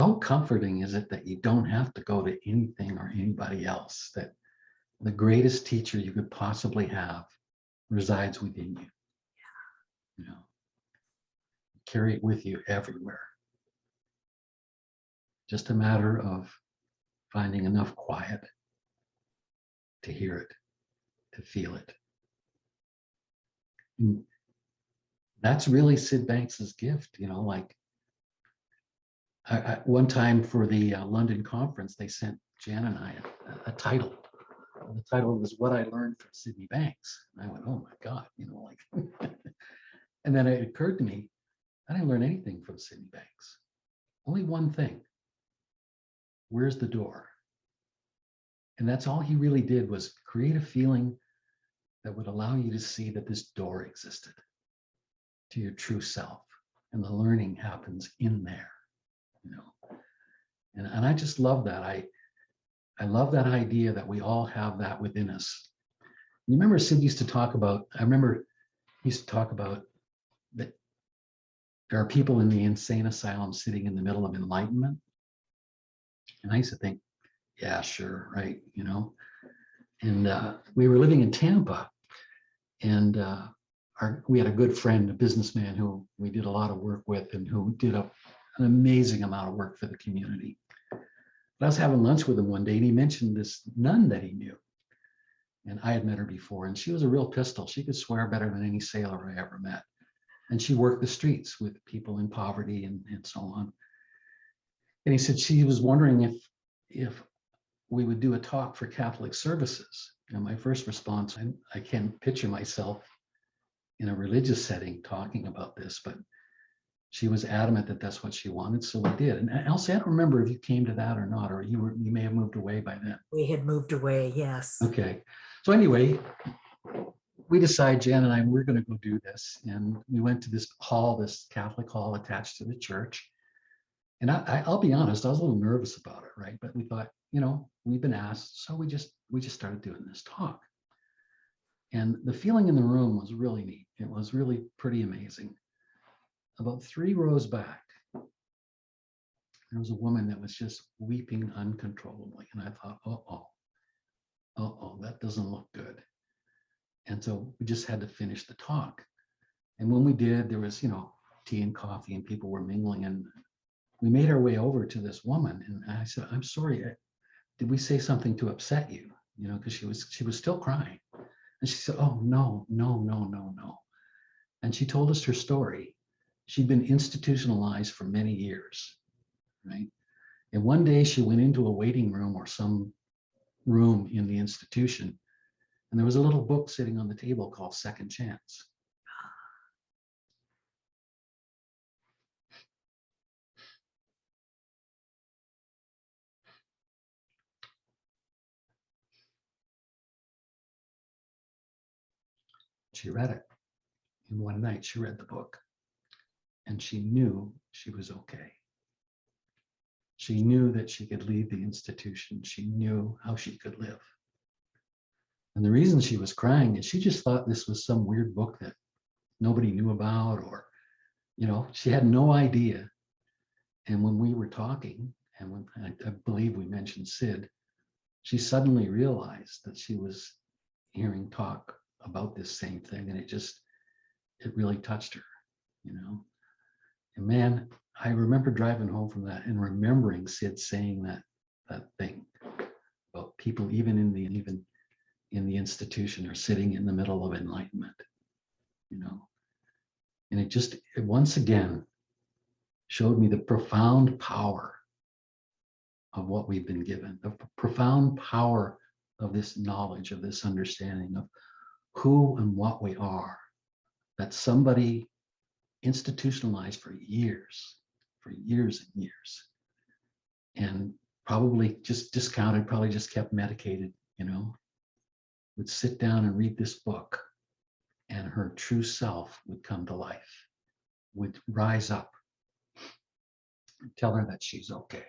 how comforting is it that you don't have to go to anything or anybody else, that the greatest teacher you could possibly have resides within you. You know, carry it with you everywhere. Just a matter of finding enough quiet to hear it, to feel it. And that's really Sid Banks's gift, you know, like one time for the London conference, they sent Jan and I a title. The title was What I Learned from Sydney Banks. And I went, oh my God, you know, like, and then it occurred to me, I didn't learn anything from Sydney Banks. Only one thing. Where's the door? And that's all he really did, was create a feeling that would allow you to see that this door existed to your true self. And the learning happens in there, you know. And I just love that. I love that idea that we all have that within us. You remember Sid used to talk about, I remember he used to talk about that there are people in the insane asylum sitting in the middle of enlightenment. And I used to think, yeah, sure, right, you know. And we were living in Tampa, and we had a good friend, a businessman who we did a lot of work with, and who did an amazing amount of work for the community. But I was having lunch with him one day, and he mentioned this nun that he knew. And I had met her before, and she was a real pistol. She could swear better than any sailor I ever met. And she worked the streets with people in poverty and so on. And he said she was wondering if we would do a talk for Catholic services. And my first response, I can't picture myself in a religious setting talking about this, but she was adamant that that's what she wanted, so we did. And Elsie, I don't remember if you came to that or not, or you may have moved away by then. We had moved away, yes. Okay. So anyway, we decided, Jan and I, we're going to go do this. And we went to this hall, this Catholic hall attached to the church. And I'll be honest, I was a little nervous about it, right? But we thought, you know, we've been asked, so we just started doing this talk. And the feeling in the room was really neat. It was really pretty amazing. About 3 rows back, there was a woman that was just weeping uncontrollably. And I thought, that doesn't look good. And so we just had to finish the talk. And when we did, there was, you know, tea and coffee and people were mingling. And we made our way over to this woman. And I said, I'm sorry, did we say something to upset you? You know, because she was still crying. And she said, oh, no. And she told us her story. She'd been institutionalized for many years, right? And one day she went into a waiting room or some room in the institution, and there was a little book sitting on the table called Second Chance. She read it. And one night she read the book, and she knew she was okay. She knew that she could leave the institution. She knew how she could live. And the reason she was crying is she just thought this was some weird book that nobody knew about, or, you know, she had no idea. And when we were talking, and when I believe we mentioned Sid, she suddenly realized that she was hearing talk about this same thing, and it really touched her, you know. And man, I remember driving home from that and remembering Sid saying that thing about people even in the institution are sitting in the middle of enlightenment, you know. And it once again showed me the profound power of what we've been given, the profound power of this knowledge, of this understanding of who and what we are, that somebody institutionalized for years and years, and probably just discounted, probably just kept medicated, you know, would sit down and read this book, and her true self would come to life, would rise up and tell her that she's okay.